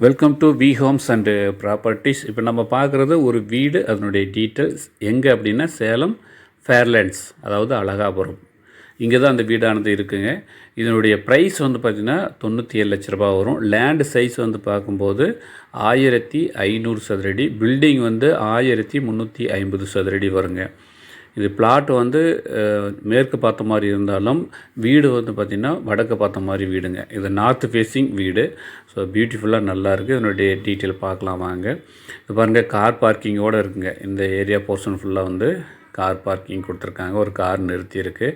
Welcome to V homes and properties. இப்போ நம்ம பார்க்குறது ஒரு வீடு, அதனுடைய டீட்டெயில்ஸ் எங்கே அப்படின்னா சேலம் ஃபேர்லேண்ட்ஸ், அதாவது அழகாபுரம். இங்கே தான் அந்த வீடானது இருக்குங்க. இதனுடைய ப்ரைஸ் வந்து பார்த்திங்கன்னா 97 லட்ச ரூபா வரும். லேண்டு சைஸ் வந்து பார்க்கும்போது 1500 சதுரடி, பில்டிங் வந்து 1350 சதுரடி வருங்க. இது பிளாட் வந்து மேற்கு பார்த்த மாதிரி இருந்தாலும் வீடு வந்து பார்த்திங்கன்னா வடக்கு பார்த்த மாதிரி வீடுங்க. இது நார்த் ஃபேஸிங் வீடு. ஸோ பியூட்டிஃபுல்லாக நல்லாயிருக்கு. இதனுடைய டீட்டெயில் பார்க்கலாம் வாங்க. இது பாருங்கள், கார் பார்க்கிங்கோடு இருக்குங்க. இந்த ஏரியா போர்ஷன் ஃபுல்லாக வந்து கார் பார்க்கிங் கொடுத்துருக்காங்க. ஒரு கார் நிறுத்தியிருக்கு.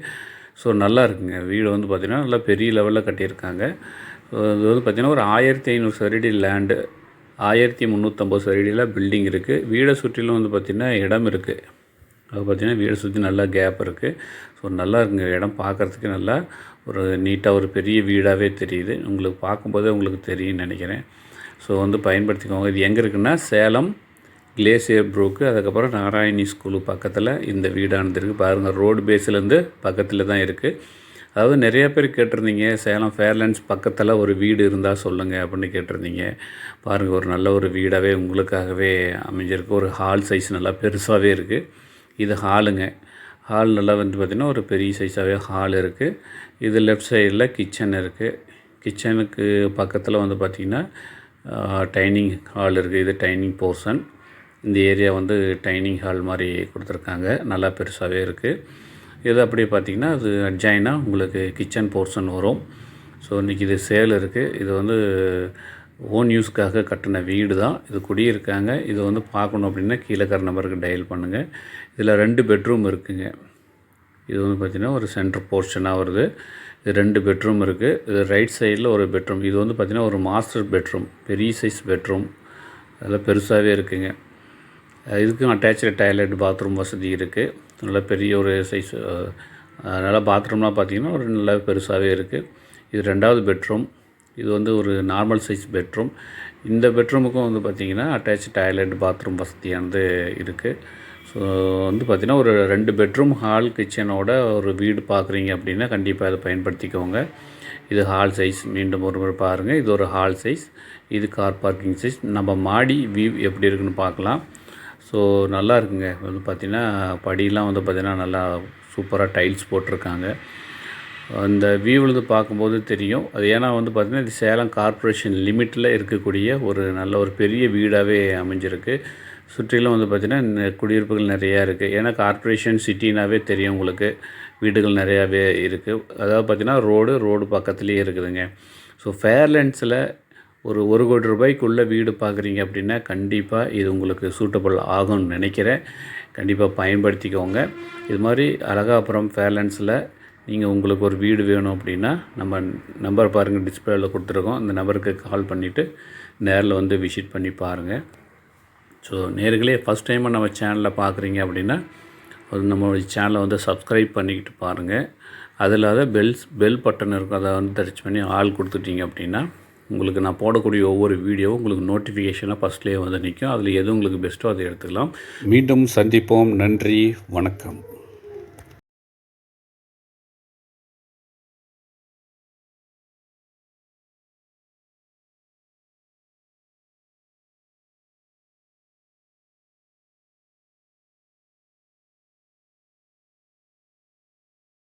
ஸோ நல்லா இருக்குங்க. வீடு வந்து பார்த்திங்கன்னா நல்லா பெரிய லெவலில் கட்டியிருக்காங்க. இது வந்து பார்த்திங்கன்னா ஒரு 1500 சதுரடி லேண்டு, 1350 சதுரடியில் பில்டிங் இருக்குது. வீடை சுற்றிலும் வந்து பார்த்திங்கன்னா இடம் இருக்குது. அது பார்த்திங்கன்னா வீடை சுற்றி நல்லா கேப் இருக்குது. ஸோ நல்லா இருக்குங்க. இடம் பார்க்குறதுக்கு நல்லா ஒரு நீட்டாக ஒரு பெரிய வீடாகவே தெரியுது. உங்களுக்கு பார்க்கும்போதே உங்களுக்கு தெரியும்னு நினைக்கிறேன். ஸோ வந்து பயன்படுத்திக்கோங்க. இது எங்கே இருக்குன்னா சேலம் கிளேசியர் ப்ரூக்கு, அதுக்கப்புறம் நாராயணி ஸ்கூலு பக்கத்தில் இந்த வீடானது இருக்குது. பாருங்கள், ரோடு பேஸ்லேருந்து பக்கத்தில் தான் இருக்குது. அதாவது நிறையா பேர் கேட்டிருந்தீங்க, சேலம் ஃபேர்லேண்ட்ஸ் பக்கத்தில் ஒரு வீடு இருந்தால் சொல்லுங்கள் அப்படின்னு கேட்டிருந்தீங்க. பாருங்கள், ஒரு நல்ல ஒரு வீடாகவே உங்களுக்காகவே அமைஞ்சிருக்கு. ஒரு ஹால் சைஸ் நல்லா பெருசாகவே இருக்குது. இது ஹாலுங்க. ஹால் நல்லா வந்து பார்த்திங்கன்னா ஒரு பெரிய சைஸாகவே ஹால் இருக்குது. இது லெஃப்ட் சைடில் கிச்சன் இருக்குது. கிச்சனுக்கு பக்கத்தில் வந்து பார்த்திங்கன்னா டைனிங் ஹால் இருக்குது. இது டைனிங் போர்ஷன். இந்த ஏரியா வந்து டைனிங் ஹால் மாதிரி கொடுத்துருக்காங்க. நல்லா பெருசாகவே இருக்குது. இது அப்படியே பார்த்திங்கன்னா அது அட்ஜாயினாக உங்களுக்கு கிச்சன் போர்ஷன் வரும். ஸோ இன்றைக்கி இது சேல் இருக்குது. இது வந்து ஓன் யூஸ்க்காக கட்டின வீடு தான். இது குடியிருக்காங்க. இது வந்து பார்க்கணும் அப்படின்னா கீழே இருக்கிற நம்பருக்கு டயல் பண்ணுங்கள். இதில் 2 பெட்ரூம் இருக்குதுங்க. இது வந்து பார்த்திங்கன்னா ஒரு சென்டர் போர்ஷனாக வருது. இது 2 பெட்ரூம் இருக்குது. இது ரைட் சைடில் ஒரு பெட்ரூம். இது வந்து பார்த்திங்கன்னா ஒரு மாஸ்டர் பெட்ரூம், பெரிய சைஸ் பெட்ரூம். அதெல்லாம் பெருசாகவே இருக்குதுங்க. இதுக்கும் அட்டாச்சு டாய்லெட், பாத்ரூம் வசதி இருக்குது. நல்லா பெரிய ஒரு சைஸ். நல்லா பாத்ரூம்லாம் பார்த்திங்கன்னா ஒரு நல்லா பெருசாகவே இருக்குது. இது 2வது பெட்ரூம். இது வந்து ஒரு நார்மல் சைஸ் பெட்ரூம். இந்த பெட்ரூமுக்கும் வந்து பார்த்திங்கன்னா அட்டாச் டாய்லெட், பாத்ரூம் வசதியானது இருக்குது. ஸோ வந்து பார்த்திங்கன்னா ஒரு 2 பெட்ரூம், ஹால், கிச்சனோட ஒரு வீடு பார்க்குறீங்க அப்படின்னா கண்டிப்பாக அதை பயன்படுத்திக்கோங்க. இது ஹால் சைஸ். மீண்டும் ஒரு முறை பாருங்கள். இது ஒரு ஹால் சைஸ். இது கார் பார்க்கிங் சைஸ். நம்ம மாடி வியூ எப்படி இருக்குன்னு பார்க்கலாம். ஸோ நல்லா இருக்குங்க. வந்து பார்த்திங்கன்னா படியெலாம் வந்து பார்த்திங்கன்னா நல்லா சூப்பராக டைல்ஸ் போட்டிருக்காங்க. அந்த வியூவிலிருந்து பார்க்கும்போது தெரியும். அது ஏன்னா வந்து பார்த்திங்கன்னா இது சேலம் கார்ப்பரேஷன் லிமிட்டில் இருக்கக்கூடிய ஒரு நல்ல ஒரு பெரிய வீடாகவே அமைஞ்சிருக்கு. சுற்றிலும் வந்து பார்த்திங்கன்னா குடியிருப்புகள் நிறையா இருக்குது. ஏன்னா கார்ப்பரேஷன் சிட்டினாவே தெரியும் உங்களுக்கு, வீடுகள் நிறையாவே இருக்குது. அதாவது பார்த்திங்கன்னா ரோடு பக்கத்துலேயே இருக்குதுங்க. ஸோ ஃபேர்லேண்ட்ஸில் ஒரு 1 கோடி ரூபாய்க்குள்ளே வீடு பார்க்குறீங்க அப்படின்னா கண்டிப்பாக இது உங்களுக்கு சூட்டபிள் ஆகும்னு நினைக்கிறேன். கண்டிப்பாக பயன்படுத்திக்கோங்க. இது மாதிரி அழகாபுரம் ஃபேர்லேண்ட்ஸில் நீங்கள் உங்களுக்கு ஒரு வீடு வேணும் அப்படின்னா நம்ம நம்பர் பாருங்கள், டிஸ்பிளேயில் கொடுத்துருக்கோம். அந்த நம்பருக்கு கால் பண்ணிவிட்டு நேரில் வந்து விசிட் பண்ணி பாருங்கள். ஸோ நேர்களே, ஃபஸ்ட் டைமாக நம்ம சேனலில் பார்க்குறீங்க அப்படின்னா அது நம்மளுடைய சேனலை வந்து சப்ஸ்கிரைப் பண்ணிக்கிட்டு பாருங்கள். அதில் பெல் பட்டன் இருக்கும். அதை வந்து டச் பண்ணி ஆள் கொடுத்துட்டீங்க அப்படின்னா உங்களுக்கு நான் போடக்கூடிய ஒவ்வொரு வீடியோவும் உங்களுக்கு நோட்டிஃபிகேஷனாக ஃபஸ்ட்லேயே வந்து நிற்கும். அதில் எது உங்களுக்கு பெஸ்ட்டோ அதை எடுத்துக்கலாம். மீண்டும் சந்திப்போம். நன்றி, வணக்கம்.